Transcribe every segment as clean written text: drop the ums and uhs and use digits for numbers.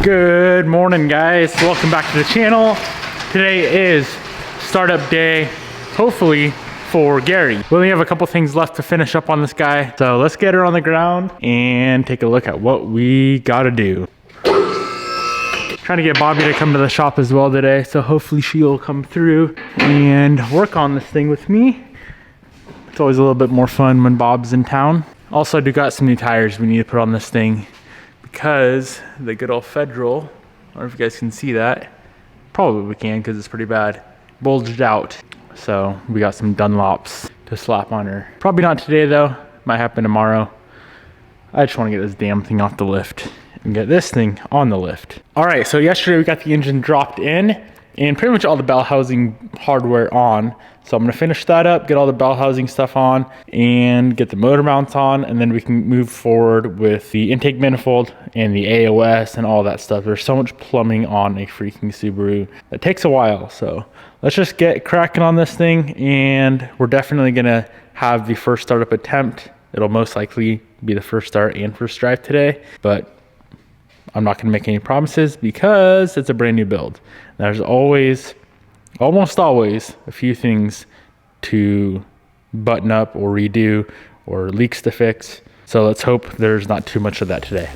Good morning, guys. Welcome back to the channel. Today is startup day, hopefully, for Gary. We only have a couple things left to finish up on this guy. So let's get her on the ground and take a look at what we gotta do. Trying to get Bobby to come to the shop as well today. So hopefully she'll come through and work on this thing with me. It's always a little bit more fun when Bob's in town. Also, I do got some new tires we need to put on this thing because the good old Federal, I don't know if you guys can see that. Probably we can because it's pretty bad. Bulged out. So we got some Dunlops to slap on her. Probably not today though. Might happen tomorrow. I just want to get this damn thing off the lift and get this thing on the lift. All right, so yesterday we got the engine dropped in and pretty much all the bell housing hardware on. So I'm gonna finish that up, get all the bell housing stuff on and get the motor mounts on, and then we can move forward with the intake manifold and the AOS and all that stuff. There's so much plumbing on a freaking Subaru. It takes a while, so let's just get cracking on this thing, and we're definitely gonna have the first startup attempt. It'll most likely be the first start and first drive today, but I'm not gonna make any promises because it's a brand new build. There's almost always a few things to button up or redo or leaks to fix. So let's hope there's not too much of that today.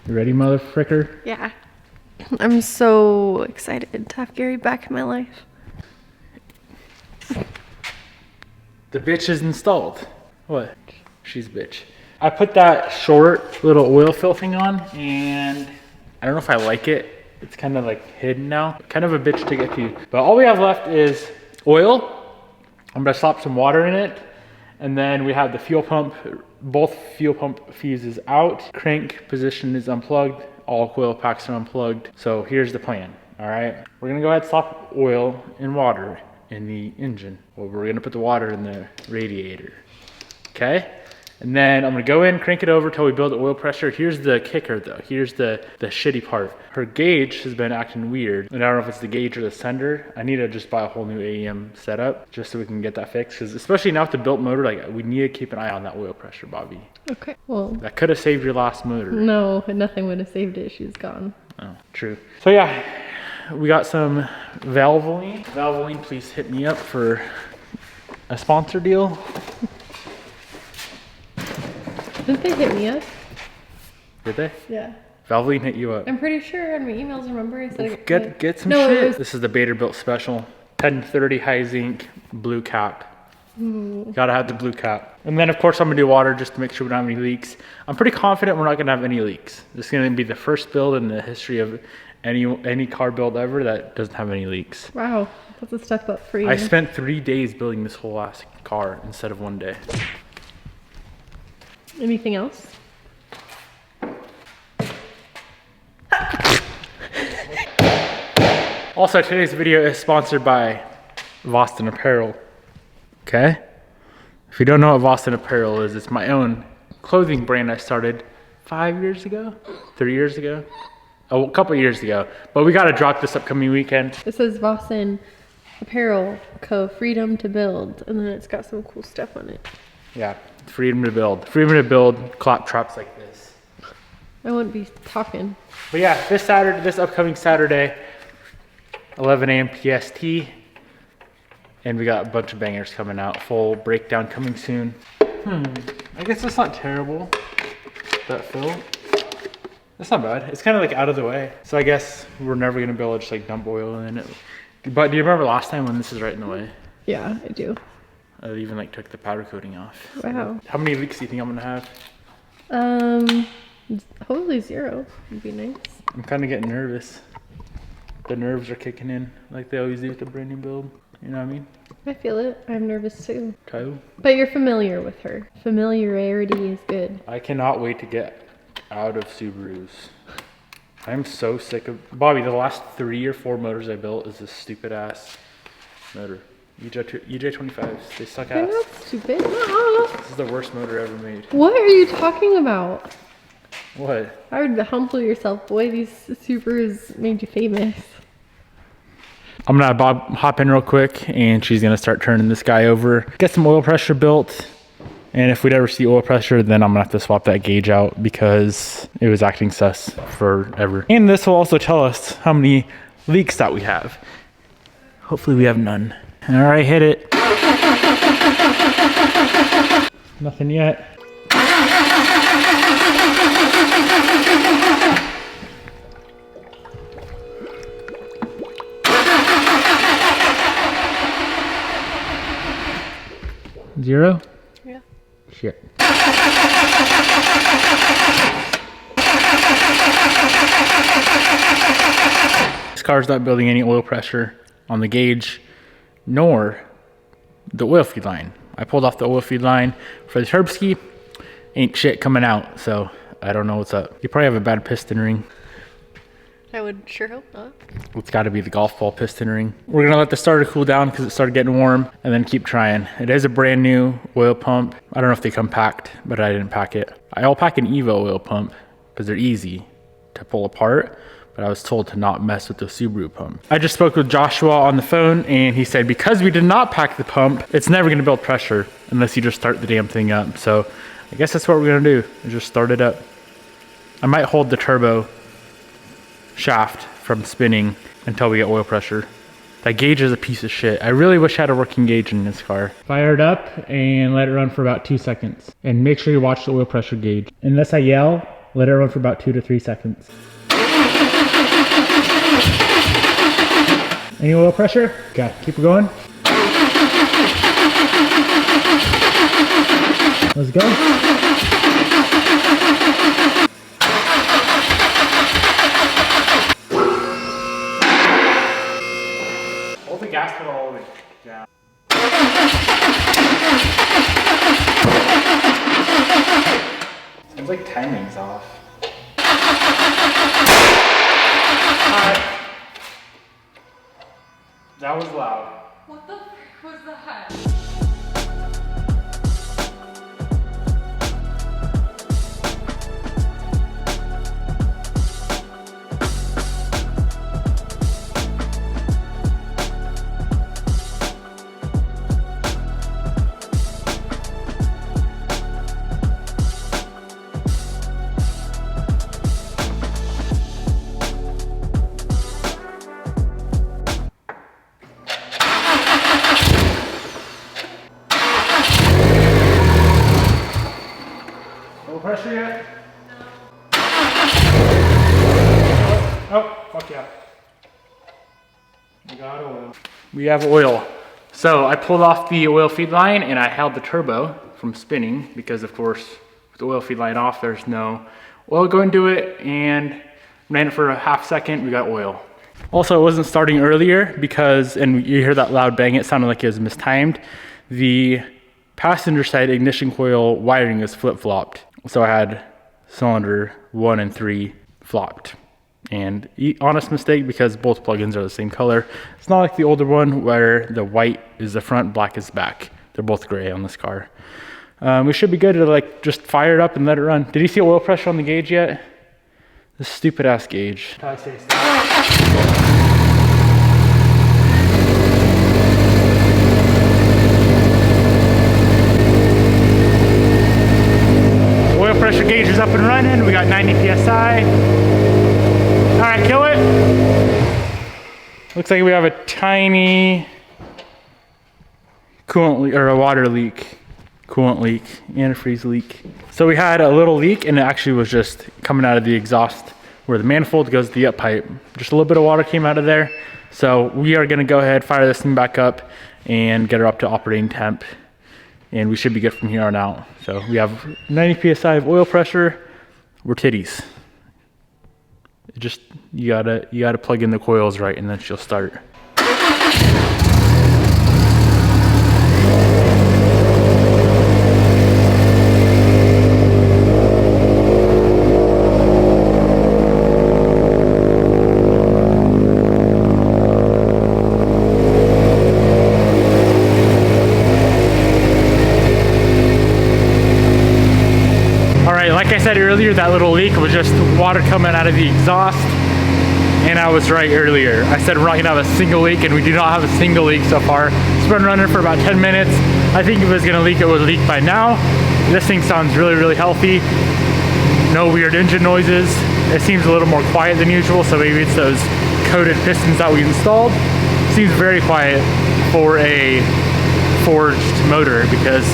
You ready, mother fricker? Yeah. I'm so excited to have Gary back in my life. The bitch is installed. What? She's a bitch. I put that short little oil fill thing on and I don't know if I like it. It's kind of like hidden now. Kind of a bitch to get to. But all we have left is oil. I'm gonna slap some water in it. And then we have the fuel pump. Both fuel pump fuses out. Crank position is unplugged. All coil packs are unplugged. So here's the plan, all right? We're gonna go ahead and slap oil and water in the engine. Well, we're gonna put the water in the radiator, okay? And then I'm gonna go in, crank it over till we build oil pressure. Here's the kicker though. Here's the shitty part. Her gauge has been acting weird. And I don't know if it's the gauge or the sender. I need to just buy a whole new AEM setup just so we can get that fixed. Because especially now with the built motor, like we need to keep an eye on that oil pressure, Bobby. Okay, well. That could have saved your last motor. No, nothing would have saved it. She's gone. Oh, true. So yeah, we got some Valvoline. Valvoline, please hit me up for a sponsor deal. Didn't they hit me up? Did they? Yeah. Valvoline hit you up. I'm pretty sure on my emails, remember? I said Get some shit. This is the Bader-Built Special. 1030 high zinc blue cap. Gotta have the blue cap. And then of course I'm gonna do water just to make sure we don't have any leaks. I'm pretty confident we're not gonna have any leaks. This is gonna be the first build in the history of any car build ever that doesn't have any leaks. Wow, that's a step up for you. I spent 3 days building this whole ass car instead of 1 day. Anything else? Also, today's video is sponsored by Boston Apparel. Okay? If you don't know what Boston Apparel is, it's my own clothing brand I started 5 years ago? 3 years ago? Oh, a couple years ago. But we gotta drop this upcoming weekend. It says Boston Apparel Co. Freedom to Build, and then it's got some cool stuff on it. Yeah, freedom to build. Freedom to build clap traps like this. I wouldn't be talking. But yeah, this upcoming Saturday, 11 a.m. PST. And we got a bunch of bangers coming out. Full breakdown coming soon. I guess that's not terrible. That fill. That's not bad. It's kind of like out of the way. So I guess we're never gonna be able to just like dump oil in it. But do you remember last time when this is right in the way? Yeah, I do. I even like took the powder coating off. Wow. How many leaks do you think I'm gonna have? Hopefully 0 would be nice. I'm kind of getting nervous. The nerves are kicking in like they always do with the brand new build. You know what I mean? I feel it. I'm nervous too. Kyle? But you're familiar with her. Familiarity is good. I cannot wait to get out of Subarus. I'm so sick of... Bobby, the last 3 or 4 motors I built is this stupid ass motor. EJ25s. They suck You're ass. not stupid. Nuh-uh. This is the worst motor ever made. What are you talking about? What? I would humble yourself, boy. These Subarus made you famous. I'm gonna have Bob hop in real quick and she's gonna start turning this guy over. Get some oil pressure built. And if we'd ever see oil pressure, then I'm gonna have to swap that gauge out because it was acting sus forever. And this will also tell us how many leaks that we have. Hopefully we have none. All right, hit it. Nothing yet. Zero? Yeah. Shit. This car's not building any oil pressure on the gauge, nor the oil feed line. I pulled off the oil feed line for the Turbski. Ain't shit coming out, so I don't know what's up. You probably have a bad piston ring. I would sure hope not. It's got to be the golf ball piston ring. We're gonna let the starter cool down because it started getting warm and then keep trying. It is a brand new oil pump. I don't know if they come packed, but I didn't pack it. I'll pack an Evo oil pump because they're easy to pull apart, but I was told to not mess with the Subaru pump. I just spoke with Joshua on the phone and he said because we did not pack the pump, it's never gonna build pressure unless you just start the damn thing up. So I guess that's what we're gonna do, is just start it up. I might hold the turbo shaft from spinning until we get oil pressure. That gauge is a piece of shit. I really wish I had a working gauge in this car. Fire it up and let it run for about 2 seconds. And make sure you watch the oil pressure gauge. Unless I yell, let it run for about 2 to 3 seconds. Any oil pressure? Okay, keep it going. Let's go. Hold the gas pedal all the way down. Seems like timing's off. Alright. That was loud. What the frick was that? yet? Oh, fuck yeah. We got oil. We have oil. So I pulled off the oil feed line and I held the turbo from spinning because of course with the oil feed line off there's no oil going to it, and ran it for a half second, we got oil. Also, it wasn't starting earlier because, and you hear that loud bang, it sounded like it was mistimed. The passenger side ignition coil wiring is flip-flopped. So I had cylinder 1 and 3 flopped. And honest mistake because both plugins are the same color. It's not like the older one where the white is the front, black is back. They're both gray on this car. We should be good to like just fire it up and let it run. Did you see oil pressure on the gauge yet? This stupid ass gauge. Oil pressure gauge is up and running. We got 90 PSI. All right, kill it. Looks like we have a tiny coolant leak, or a water leak, coolant leak, antifreeze leak. So we had a little leak and it actually was just coming out of the exhaust where the manifold goes to the up pipe. Just a little bit of water came out of there. So we are gonna go ahead, fire this thing back up and get her up to operating temp. And we should be good from here on out. So we have 90 PSI of oil pressure. We're titties. Just, you gotta plug in the coils right and then she'll start. Like I said earlier, that little leak was just water coming out of the exhaust, and I was right earlier. I said we're not gonna have a single leak, and we do not have a single leak so far. It's been running for about 10 minutes. I think if it was gonna leak, it would leak by now. This thing sounds really, really healthy. No weird engine noises. It seems a little more quiet than usual, so maybe it's those coated pistons that we installed. Seems very quiet for a forged motor, because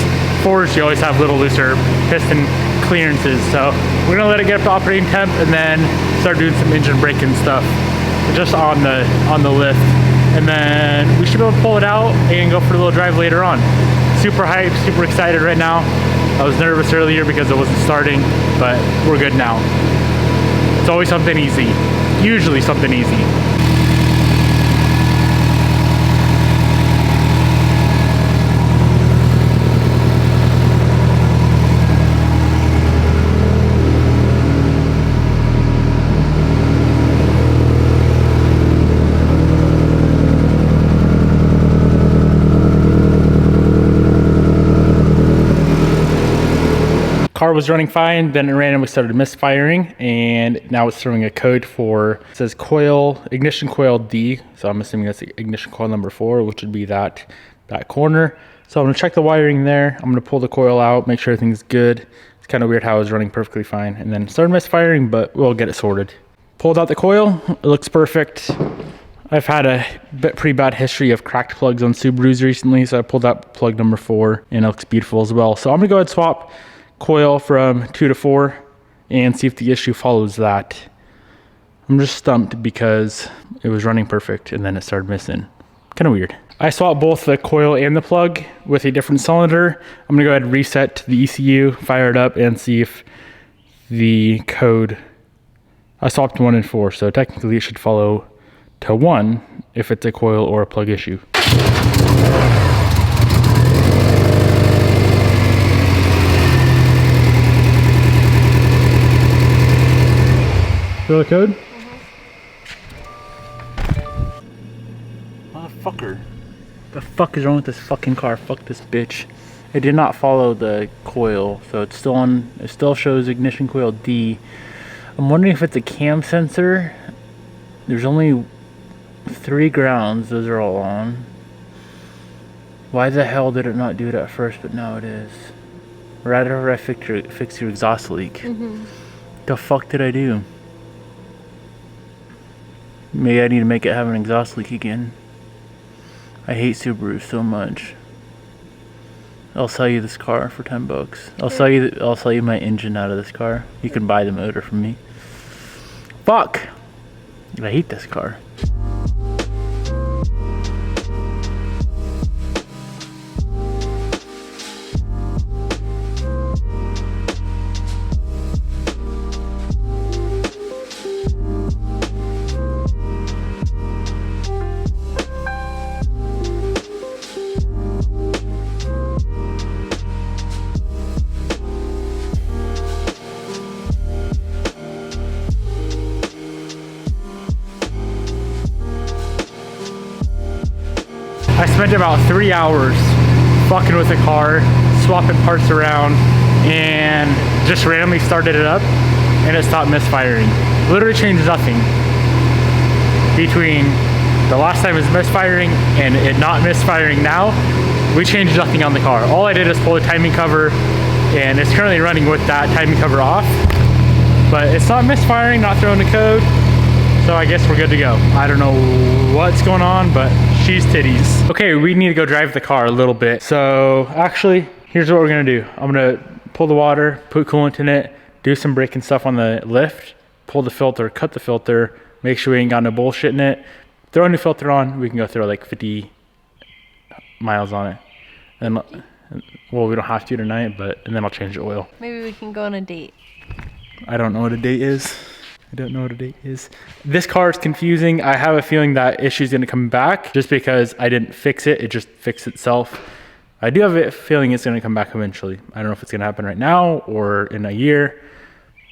forged you always have little looser piston clearances. So we're gonna let it get up to operating temp and then start doing some engine braking stuff just on the lift, and then we should be able to pull it out and go for a little drive later on. Super hyped, super excited right now. I was nervous earlier because it wasn't starting, but we're good now. It's always something easy, usually something easy. Car was running fine, then it randomly started misfiring, and now it's throwing a code for, it says coil, ignition coil D, so I'm assuming that's ignition coil number 4, which would be that corner. So I'm gonna check the wiring there, I'm gonna pull the coil out, make sure everything's good. It's kind of weird how it was running perfectly fine, and then it started misfiring, but we'll get it sorted. Pulled out the coil, it looks perfect. I've had a pretty bad history of cracked plugs on Subarus recently, so I pulled out plug number 4, and it looks beautiful as well. So I'm gonna go ahead and swap coil from 2 to 4 and see if the issue follows that. I'm just stumped because it was running perfect and then it started missing. Kind of weird. I swapped both the coil and the plug with a different cylinder. I'm gonna go ahead and reset the ECU, fire it up, and see if the code, I swapped 1 and 4, so technically it should follow to 1 if it's a coil or a plug issue. Feel the code? Motherfucker. The fuck is wrong with this fucking car? Fuck this bitch. It did not follow the coil, so it's still on, it still shows ignition coil D. I'm wondering if it's a cam sensor. There's only 3 grounds, those are all on. Why the hell did it not do it at first, but now it is? Right after I fix your exhaust leak. The fuck did I do? Maybe I need to make it have an exhaust leak again. I hate Subaru so much. I'll sell you this car for $10. I'll sell you my engine out of this car. You can buy the motor from me. Fuck! I hate this car. I spent about 3 hours fucking with the car, swapping parts around, and just randomly started it up and it stopped misfiring. Literally changed nothing between the last time it was misfiring and it not misfiring now. We changed nothing on the car. All I did is pull the timing cover, and it's currently running with that timing cover off, but it's not misfiring, not throwing the code. So I guess we're good to go. I don't know what's going on, but she's titties. Okay, we need to go drive the car a little bit. So actually, here's what we're gonna do. I'm gonna pull the water, put coolant in it, do some braking stuff on the lift, pull the filter, cut the filter, make sure we ain't got no bullshit in it, throw a new filter on. We can go throw like 50 miles on it. And well, we don't have to tonight, and then I'll change the oil. Maybe we can go on a date. I don't know what a date is. I don't know what a date is. This car is confusing. I have a feeling that issue's gonna come back just because I didn't fix it. It just fixed itself. I do have a feeling it's gonna come back eventually. I don't know if it's gonna happen right now or in a year,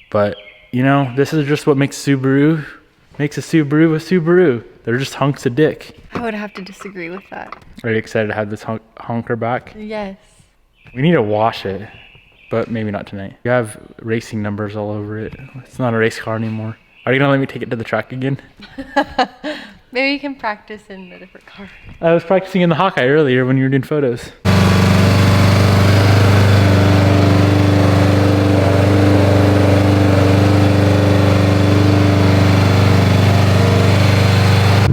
but you know, this is just what makes a Subaru a Subaru. They're just hunks of dick. I would have to disagree with that. Are you excited to have this honker back? Yes. We need to wash it, but maybe not tonight. You have racing numbers all over it. It's not a race car anymore. Are you gonna let me take it to the track again? Maybe you can practice in a different car. I was practicing in the Hawkeye earlier when you were doing photos.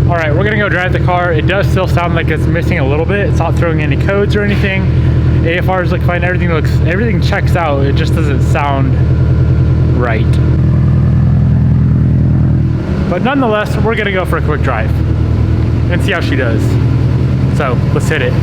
All right, we're gonna go drive the car. It does still sound like it's missing a little bit. It's not throwing any codes or anything. AFRs look fine, everything checks out. It just doesn't sound right. But nonetheless, we're gonna go for a quick drive and see how she does. So let's hit it.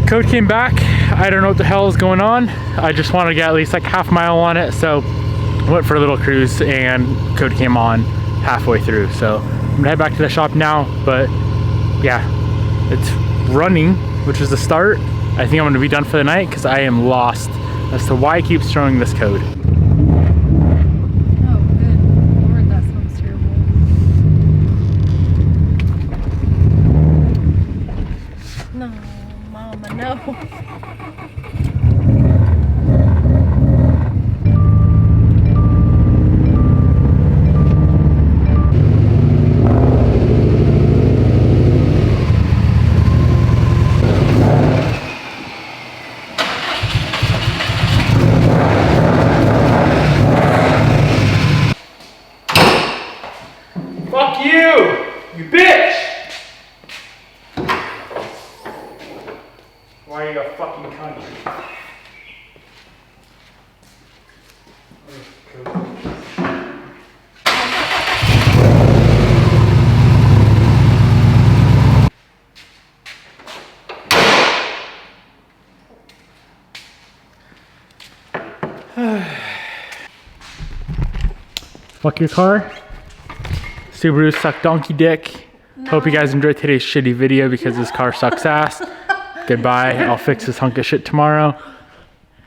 Code came back. I don't know what the hell is going on. I just wanted to get at least like half mile on it, so went for a little cruise and code came on halfway through. So I'm gonna head back to the shop now, but yeah, it's running, which is the start. I think I'm gonna be done for the night because I am lost as to why it keeps throwing this code. Oh, good Lord, that sounds terrible. No, Mama, no. Fuck you, you bitch! Why are you a fucking cunt? Fuck your car. Subaru suck donkey dick. No. Hope you guys enjoyed today's shitty video because this car sucks ass. Goodbye. I'll fix this hunk of shit tomorrow.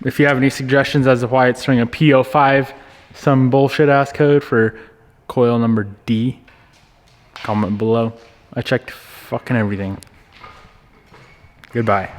If you have any suggestions as to why it's throwing a P05, some bullshit ass code for coil number D, comment below. I checked fucking everything. Goodbye.